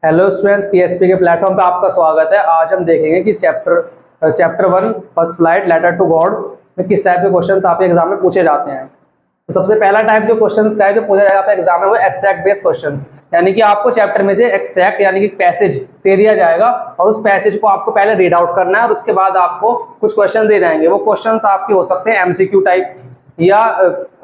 Hello students, PHP के platform पे आपका स्वागत है। आज हम देखेंगे कि chapter 1 first flight letter to God में किस टाइप के क्वेश्चंस आपके एग्जाम में पूछे जाते हैं। तो सबसे पहला टाइप जो क्वेश्चंस का है जो पूछा जाएगा आपके एग्जाम में वो एक्सट्रैक्ट बेस्ड क्वेश्चंस, यानी कि आपको चैप्टर में से एक्सट्रैक्ट यानी कि पैसेज दे दिया जाएगा और उस पैसेज को आपको पहले रीड आउट करना है और उसके बाद आपको कुछ क्वेश्चन दे जाएंगे। वो क्वेश्चंस आपके हो सकते हैं एमसीक्यू टाइप या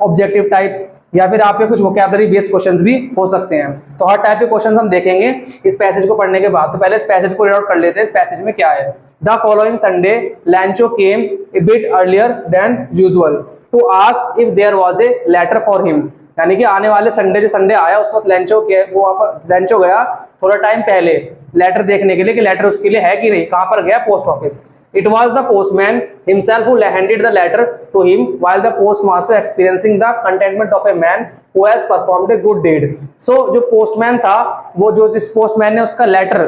ऑब्जेक्टिव टाइप या फिर आपके कुछ वोकैबुलरी बेस्ड क्वेश्चंस भी हो सकते हैं। तो हर टाइप के क्वेश्चंस हम देखेंगे इस पैसेज को पढ़ने के बाद। तो पहले इस पैसेज को रीड आउट कर लेते हैं। इस पैसेज में क्या है? The following Sunday Lencho came a bit earlier than usual to ask if there was a letter for him, यानी कि आने वाले संडे जो संडे आया उस वक्त लैंचो गया थोड़ा टाइम पहले लेटर देखने के लिए कि लेटर उसके लिए है कि नहीं। कहां पर गया? Post office. It was the postman himself who handed the letter to him while the postmaster experiencing the contentment of a man who has performed a good deed. So जो postman था वो जो जिस postman ने उसका letter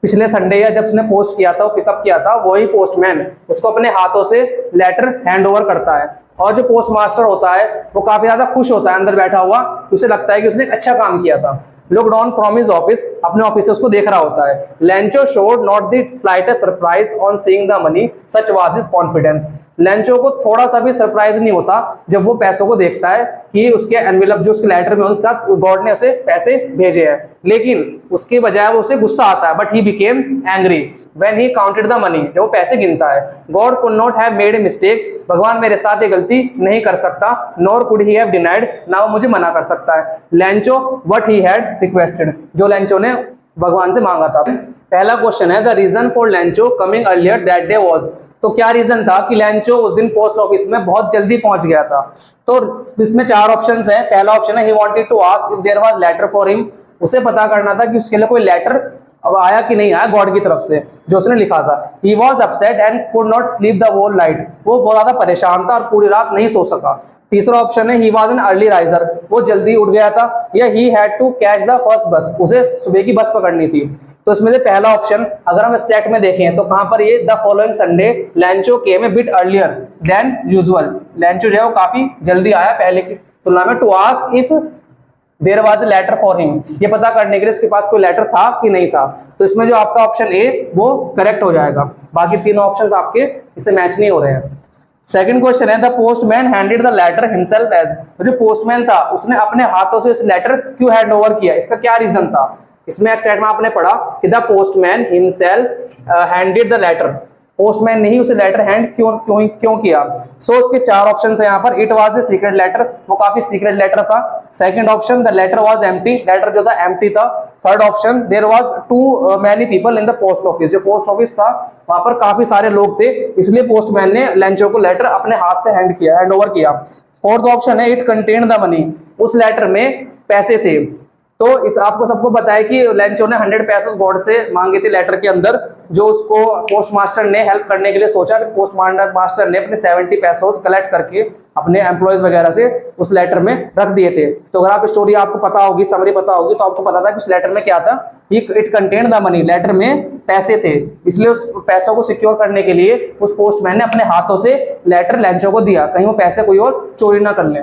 पिछले Sunday या जब उसने पोस्ट किया था, पिकअप किया था, वही पोस्टमैन उसको अपने हाथों से लेटर हैंड ओवर करता है। और जो पोस्ट मास्टर होता है वो काफी ज्यादा खुश होता है अंदर बैठा हुआ, उसे लगता है कि उसने अच्छा काम किया था। Look down from his office, अपने ऑफिस से उसको देख रहा होता है। लैंचो showed not the slightest surprise on seeing the money, such was his confidence. लैंचो को थोड़ा सा भी सरप्राइज नहीं होता जब वो पैसों को देखता है कि उसके एनवेलप जो उसके लेटर में उसके साथ गॉड ने उसे पैसे भेजे हैं, लेकिन उसके बजाय वो उसे गुस्सा आता है। But he became angry when he counted the money, जब वो पैसे गिनता है। God could not have made a mistake, भगवान मेरे साथ ये गलती नहीं कर सकता। Nor could he have denied, ना वो मुझे मना कर सकता है। लैंचो व्हाट ही हैड रिक्वेस्टेड, जो लैंचो ने भगवान से मांगा था। पहला क्वेश्चन है the reason for Lencho coming earlier that day was. तो क्या रीजन था कि लैंचो उस दिन पोस्ट ऑफिस में बहुत जल्दी पहुंच गया था? तो इसमें चार ऑप्शंस हैं। पहला ऑप्शन है he wanted to ask if there was letter for him, उसे पता करना था कि उसके लिए कोई लेटर अब आया कि नहीं आया गॉड की तरफ से जो उसने लिखा था। He was upset and could not sleep the whole night, वो बहुत ज्यादा परेशान था और पूरी रात नहीं सो सका। तीसरा ऑप्शन है he was an early riser, वो जल्दी उठ गया था। या he had to catch the first bus, उसे सुबह की बस पकड़नी थी। तो इसमें से पहला ऑप्शन अगर हम स्टैट में देखें तो कहां पर ये the following Sunday Lencho came a bit earlier than usual, लैंचो जो है वो काफी जल्दी आया पहले की तुलना में। To ask if there was a letter for him, ये पता करने के लिए उसके पास कोई लेटर था कि नहीं था। तो इसमें जो आपका ऑप्शन ए वो करेक्ट हो जाएगा, बाकी तीनों ऑप्शंस आपके इससे मैच नहीं हो रहे हैं। सेकंड क्वेश्चन है the postman handed the letter himself as, जो पोस्टमैन था उसने अपने हाथों से इस लेटर क्यों हैंड ओवर किया, इसका क्या रीजन था? इसमें स्टेटमेंट में आपने पढ़ा कि the postman himself handed the letter, postman ने ही उसे लेटर हैंड क्यों क्यों क्यों किया। सो उसके चार ऑप्शन है यहाँ पर। It was a secret letter, वो काफी सीक्रेट लेटर था। Second option the letter was empty, letter जो था एम्प्टी था। Third option there was too many people in the post office, जो पोस्ट ऑफिस था वहां पर काफी सारे लोग थे, इसलिए पोस्टमैन ने लैंचो को लेटर अपने हाथ से हैंड ओवर किया। फोर्थ ऑप्शन है इट कंटेन्ड द मनी, उस लेटर में पैसे थे। तो इस आपको सबको पता है कि लैंचो ने 100 पैसे गॉड से मांगे थे लेटर के अंदर, जो उसको पोस्ट मास्टर ने हेल्प करने के लिए सोचा। पोस्ट मास्टर ने अपने 70 पैसे कलेक्ट करके अपने एम्प्लॉयज वगैरह से उस लेटर में रख दिए थे। तो अगर आप स्टोरी आपको पता होगी, समरी पता होगी, तो आपको पता था कि उस लेटर में क्या था, it contained the money, letter में पैसे थे, इसलिए उस पैसों को सिक्योर करने के लिए उस पोस्टमैन ने अपने हाथों से लेटर लैंचो को दिया, कहीं वो पैसे कोई और चोरी ना कर ले।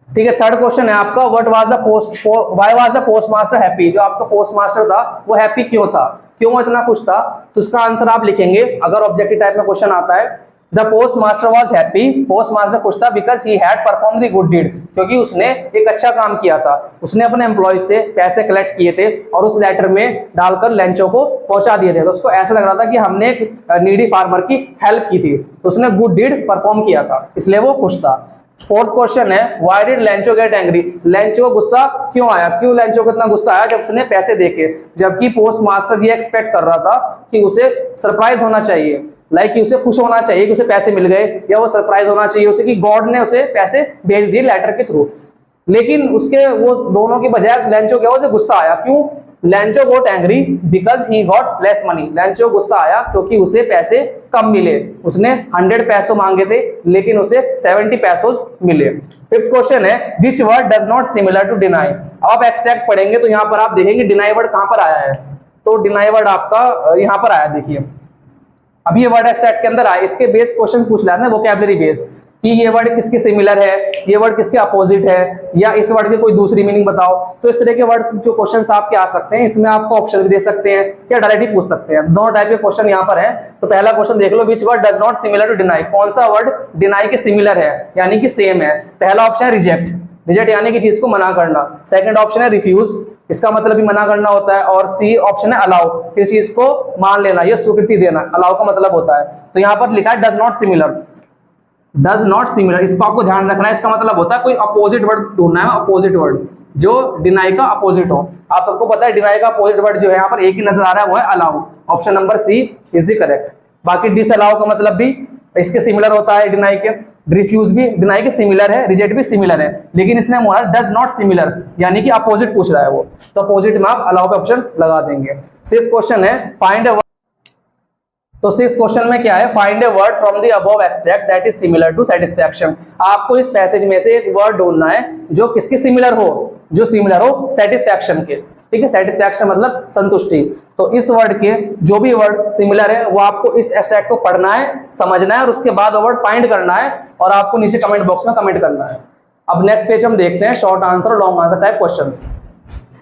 ठीक है, थर्ड क्वेश्चन है आपका what was the why was the post master happy, जो आपका पोस्ट मास्टर था वो हैप्पी क्यों था, क्यों वो इतना खुश था? तो उसका आंसर आप लिखेंगे अगर ऑब्जेक्टिव टाइप में क्वेश्चन आता है। The post master was happy, post master खुश था because he had perform the good deed, क्योंकि उसने एक अच्छा काम किया था। उसने अपने एम्प्लॉय से पैसे कलेक्ट किए थे और उस लेटर में डालकर लैंचो को पहुंचा दिए थे। तो उसको ऐसा लग रहा था कि हमने एक नीडी फार्मर की हेल्प की थी, तो उसने गुड डीड परफॉर्म किया था, इसलिए वो खुश था। फोर्थ क्वेश्चन है व्हाई डिड लैंचो गेट एंग्री, लैंचो को गुस्सा क्यों आया, क्यों लैंचो को इतना गुस्सा आया जब उसने पैसे देखे, जबकि पोस्ट मास्टर ये एक्सपेक्ट कर रहा था कि उसे सरप्राइज होना चाहिए, लाइक कि उसे खुश होना चाहिए कि उसे पैसे मिल गए, या वो सरप्राइज होना चाहिए उसे कि गॉड ने उसे पैसे भेज दिए लेटर के थ्रू। लेकिन उसके वो दोनों की बजाय लैंचो क्या उसे गुस्सा आया, क्यों? लैंचो got angry because he got less money, लैंचो गुस्सा आया क्योंकि उसे पैसे कम मिले। उसने 100 पैसे मांगे थे लेकिन उसे 70 पैसे मिले। फिफ्थ क्वेश्चन है which word does not similar to deny. आप एक्सट्रैक्ट पढ़ेंगे तो यहाँ पर आप देखेंगे डिनाई वर्ड कहां पर आया है, तो डिनाई वर्ड आपका यहाँ पर आया, देखिए अब ये वर्ड एक्सट्रैक्ट के अंदर आया। इसके बेस्ड क्वेश्चन पूछ रहे हैं वोकैबुलरी बेस्ड कि ये वर्ड किसके सिमिलर है, ये वर्ड किसके अपोजिट है, या इस वर्ड की कोई दूसरी मीनिंग बताओ। तो इस तरह के वर्ड्स जो क्वेश्चंस आपके आ सकते हैं, इसमें आपको ऑप्शन भी दे सकते हैं या डायरेक्टली पूछ सकते हैं। दोनों टाइप के क्वेश्चन यहाँ पर है। तो पहला क्वेश्चन देख लो, which word does not similar to deny, कौन सा वर्ड डिनाई के सिमिलर है यानी कि सेम है। पहला ऑप्शन है रिजेक्ट, रिजेक्ट यानी कि चीज को मना करना। सेकंड ऑप्शन है रिफ्यूज, इसका मतलब भी मना करना होता है। और सी ऑप्शन है अलाउ, किसी चीज को मान लेना या स्वीकृति देना, अलाउ का मतलब होता है। तो यहाँ पर लिखा है does not similar, does not similar, इसको आपको ध्यान रखना है। इसका मतलब होता है कोई अपोजिट वर्ड ढूंढना है, अपोजिट वर्ड जो डिनाई का अपोजिट हो। आप सबको पता है डिनाई का अपोजिट वर्ड जो है यहाँ पर एक ही नजर आ रहा है, वो है allow. Option number C is the correct. बाकी डिसअलाउ का मतलब भी इसके सिमिलर होता है डिनाई के। रिफ्यूज भी डिनाई के सिमिलर है, रिजेक्ट भी सिमिलर है, लेकिन इसने बोला डज नॉट सिमिलर यानी कि अपोजिट पूछ रहा है वो, तो अपोजिट में आप अलाउ पे ऑप्शन लगा देंगे। सिक्स क्वेश्चन है फाइंड अ, तो सिक्स क्वेश्चन में क्या है, find a word from the above extract that is similar to satisfaction. आपको इस पैसेज में से एक वर्ड ढूंढना है जो किसके सिमिलर हो, जो सिमिलर हो सेटिस्फैक्शन के। ठीक है, सेटिस्फैक्शन मतलब संतुष्टि। तो इस वर्ड के जो भी वर्ड सिमिलर है वो आपको इस एक्सट्रैक्ट को पढ़ना है, समझना है, और उसके बाद वो वर्ड फाइंड करना है और आपको नीचे कमेंट बॉक्स में कमेंट करना है। अब नेक्स्ट पेज हम देखते हैं शॉर्ट आंसर और लॉन्ग आंसर टाइप क्वेश्चंस।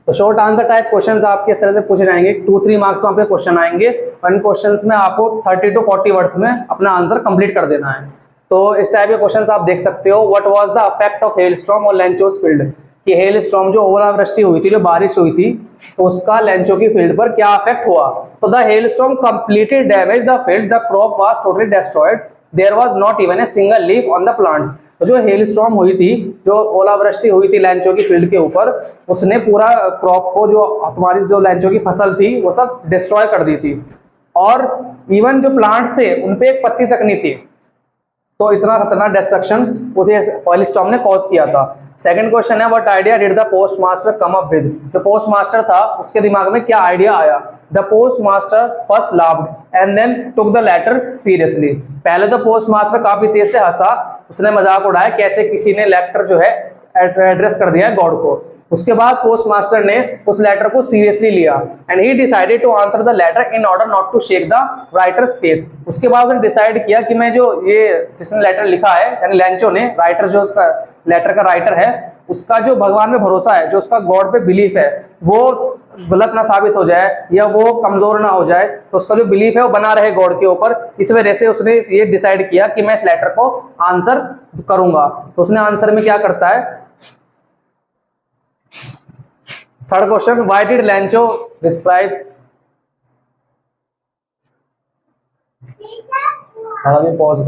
तो शॉर्ट आंसर टाइप क्वेश्चंस आपके इस तरह से पूछे जाएंगे, 2-3 मार्क्स में आपके क्वेश्चन आएंगे और इन क्वेश्चंस में आपको 30 to 40 वर्ड्स में अपना आंसर कंप्लीट कर देना है। तो इस टाइप के क्वेश्चंस आप देख सकते हो। What was the effect of hailstorm और लेंचोस फील्ड, कि हेलस्टॉर्म जो ओलावृष्टि हुई थी, जो बारिश हुई थी, तो उसका लेंचो की फील्ड पर क्या इफेक्ट हुआ। तो the hailstorm completely damage the field, the crop was totally destroyed, there was not even a single leaf on the plants. तो जो हेलस्टॉर्म हुई थी, जो ओलावृष्टि हुई थी लेंचो की फील्ड के ऊपर, उसने पूरा क्रॉप को, जो हमारी जो लेंचो की फसल थी, वो सब डिस्ट्रॉय कर दी थी, और इवन जो प्लांट्स थे उन पे एक पत्ती तक नहीं थी। तो इतना खतरनाक डिस्ट्रक्शन उसे हेलस्टॉर्म ने कॉज किया था। सेकंड क्वेश्चन है what idea did the post master come up with, जो पोस्ट मास्टर था उसके दिमाग में क्या आइडिया आया। The post master first laughed and then took the letter seriously. पहले तो पोस्ट मास्टर काफी तेज से हंसा, उसने मजाक उड़ाया कैसे किसी ने लेटर जो है एड्रेस कर दिया है गॉड को। उसके बाद पोस्ट मास्टर ने उस लेटर को सीरियसली लिया and he decided to answer the letter in order not to shake the writer's faith. उसके बाद उसने डिसाइड किया कि मैं जो ये जिसने लेटर लिखा है, यानी लेंचो ने, राइटर जो उसका लेटर का राइटर है, उसका जो भगवान में भरोसा है, जो उसका गॉड पे बिलीफ है, वो गलत ना साबित हो जाए या वो कमजोर ना हो जाए, तो उसका जो बिलीफ है वो बना रहे गॉड के ऊपर। इस वजह से उसने ये डिसाइड किया कि मैं इस लेटर को आंसर करूंगा। तो उसने आंसर में क्या करता है, third question, why did Lencho describe, pause.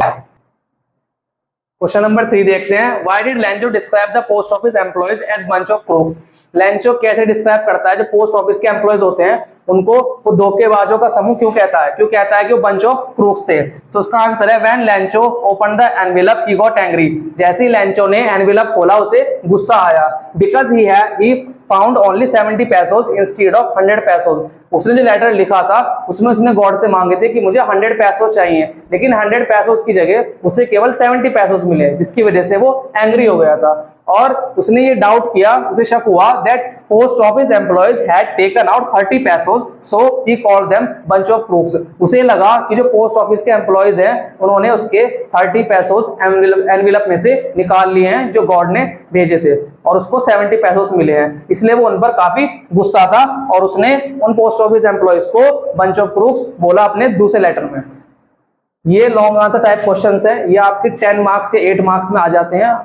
Question number 3 देखते हैं, why did Lencho describe the post office employees as bunch of crooks. Lencho कैसे डिस्क्राइब करता है जो पोस्ट ऑफिस के एम्प्लॉयज होते हैं उनको वो धोखेबाजों का समूह क्यों कहता है, क्यों कहता है कि वो बंच ऑफ क्रूक्स थे। तो उसका आंसर है when Lencho open the envelope he got angry. जैसे ही लेंचो ने एनवेलप खोला उसे गुस्सा आया, because he found only 70 पैसोज instead of 100 पैसोज। उसने जो लेटर लिखा था उसमें उसने गॉड से मांगे थे कि मुझे 100 पैसोज चाहिए, लेकिन 100 पैसोज की जगह उसे केवल 70 पैसोज मिले, जिसकी वजह से वो एंग्री हो गया था। और उसने ये डाउट किया, उसे शक हुआ that post office employees had taken out 30 पैसोज, so he called them bunch of crooks. उसे लगा कि जो पोस्ट ऑफिस के एम्प्लॉयज हैं उन्होंने उसके 30 पैसोज एनवेलप में से निकाल लिए हैं जो गॉड ने भेजे थे, और उसको 70 पैसोज मिले हैं, इसलिए वो उन पर काफी गुस्सा था और उसने उन पोस्ट ऑफिस एम्प्लॉयज को बंच ऑफ क्रूक्स बोला अपने दूसरे लेटर में। ये लॉन्ग आंसर टाइप क्वेश्चंस है, ये आपके 10 मार्क्स से 8 मार्क्स में आ जाते हैं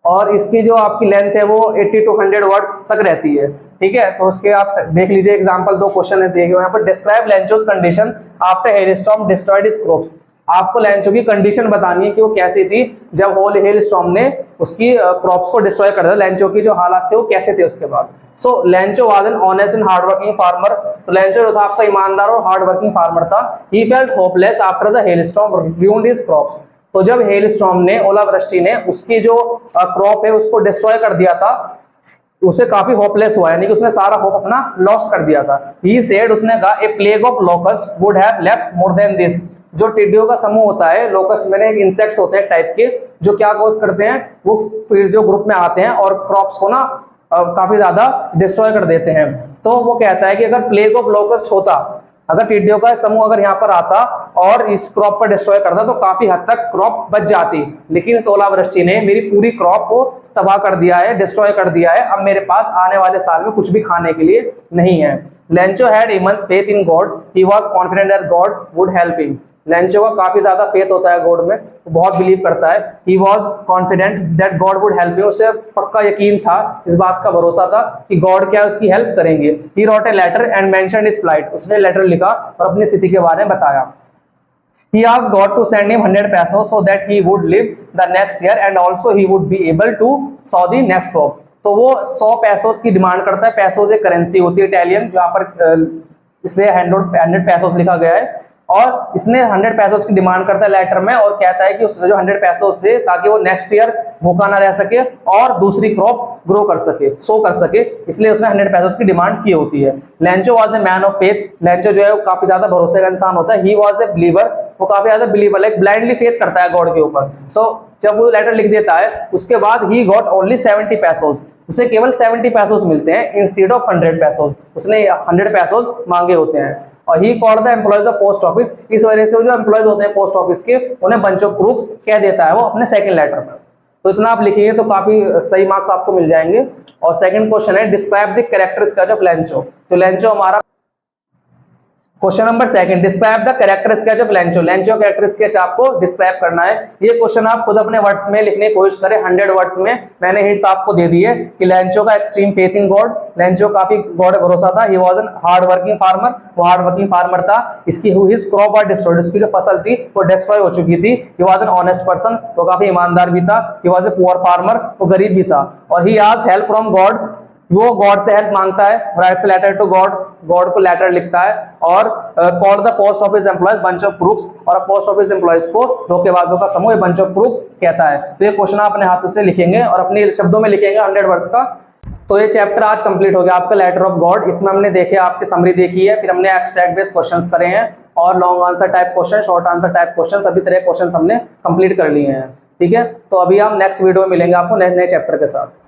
और इसकी जो आपकी लेंथ है वो 80 to 100 वर्ड्स तक रहती है। ठीक है, तो उसके आप देख लीजिए एग्जांपल, 2 क्वेश्चन है देखिए यहाँ पर। Describe Lencho's condition after hailstorm destroyed his crops. आपको लेंचो की कंडीशन बतानी है कि वो कैसी थी जब हेलस्टॉर्म ने उसकी क्रॉप्स को डिस्ट्रॉय कर दिया। लेंचो की जो हालात थे वो कैसे थे उसके बाद। So Lencho was an honest and hard working farmer. तो लेंचो जो था आपका ईमानदार और हार्ड वर्किंग फार्मर था। He felt hopeless after the hailstorm ruined his crops। तो जब हेलस्टॉर्म ने, ओलावृष्टि ने उसकी जो क्रॉप है उसको डिस्ट्रॉय कर दिया था, उसे काफी होपलेस हुआ, यानी कि उसने सारा होप अपना लॉस कर दिया था। ही सेड, उसने कहा, a plague of locust would have left more than this. जो टिड्डियों का समूह होता है, लोकस्ट मैंने इंसेक्ट्स होते हैं टाइप के, जो क्या कॉज करते हैं, वो फिर जो ग्रुप में आते हैं और क्रॉप्स को ना काफी ज्यादा डिस्ट्रॉय कर देते हैं। तो वो कहता है कि अगर प्लेग ऑफ लोकस्ट होता, अगर टिड्डियों का समूह अगर यहाँ पर आता और इस क्रॉप पर डिस्ट्रॉय करता तो काफी हद तक क्रॉप बच जाती, लेकिन इस ओलावृष्टि ने मेरी पूरी क्रॉप को तबाह कर दिया है, डिस्ट्रॉय कर दिया है। अब मेरे पास आने वाले साल में कुछ भी खाने के लिए नहीं है। Lencho had immense faith in God, he was confident that God would help him. Lencho का काफी ज्यादा फेथ होता है गॉड में, वो बहुत बिलीव करता है। He was confident that God would help him, उसे पक्का यकीन था, इस बात का भरोसा था कि गॉड क्या उसकी हेल्प करेंगे। He wrote a letter and mentioned his plight, उसने लेटर लिखा और अपनी स्थिति के बारे में बताया। He asked God to send him 100 pesos so that he would live the next year and also he would be able to sow the next crop। तो वो 100 पैसोस की डिमांड करता है। पैसोस एक करेंसी होती है इटालियन, जहाँ पर इसलिए 100 पैसोस लिखा गया है, और इसने 100 पैसोस की डिमांड करता है लेटर में, और कहता है कि उस जो 100 पैसोस से, ताकि वो नेक्स्ट ईयर भूखा ना रह सके और दूसरी क्रॉप ग्रो कर सके, सो कर सके, इसलिए उसने 100 पैसोस की डिमांड की होती है। Lencho was a man of faith, Lencho जो है वो काफी ज्यादा भरोसे का इंसान होता है। ही वाज ए बिलीवर, वो काफी ज्यादा बिलीवर, लाइक ब्लाइंडली फेथ करता है गॉड के ऊपर। सो जब वो लेटर लिख देता है उसके बाद ही गॉट ओनली 70 पैसोस, उसे केवल 70 पैसोस मिलते हैं इंस्टेड ऑफ 100 पैसोस, उसने 100 पैसोस मांगे होते हैं। और he called the employees of post office, इस वजह से जो एम्प्लॉयज होते हैं पोस्ट ऑफिस के, उन्हें बंच ऑफ क्रूक्स कह देता है वो अपने सेकंड लेटर में। तो इतना आप लिखिए तो काफी सही मार्क्स आपको मिल जाएंगे। और सेकंड क्वेश्चन है describe the character sketch of Lencho. तो लेंचो हमारा question number second, describe the character sketch of Lencho. Lencho character sketch आपको डिस्क्राइब करना है। ये क्वेश्चन आप खुद अपने वर्ड्स में लिखने की कोशिश करें, 100 वर्ड्स में। मैंने हिंट्स आपको दे दिए कि लेंचो का extreme faith in God, Lencho काफी गॉड भरोसा था। He was N hard working farmer, वो हार्ड वर्किंग फार्मर था। इसकी हिज क्रॉप वर डिस्ट्रॉयड, उसकी जो फसल थी वो डिस्ट्रॉय हो चुकी थी। He was an honest person, वो काफी ईमानदार भी था। He was a poor farmer, वो गरीब भी था। और he asked help from God, वो गॉड से हेल्प मांगता है, writes letter to God, God को लेटर लिखता है। और called the post office employees bunch of crooks, और पोस्ट ऑफिस एम्प्लॉयज को धोखेबाजों का समूह बंच ऑफ क्रूक्स कहता है। तो ये क्वेश्चन आप अपने हाथों से लिखेंगे और अपने शब्दों में लिखेंगे 100 वर्ड्स का। तो ये चैप्टर आज कंप्लीट हो गया आपका लेटर ऑफ गॉड। इसमें हमने देखे आपकी समरी देखी है, फिर हमने एब्स्ट्रैक्ट बेस्ड क्वेश्चंस करे हैं और long answer type question, short answer type question, सभी तरह क्वेश्चन हमने कंप्लीट कर लिए हैं। ठीक है, तो अभी हम नेक्स्ट वीडियो में मिलेंगे आपको नए चैप्टर के साथ।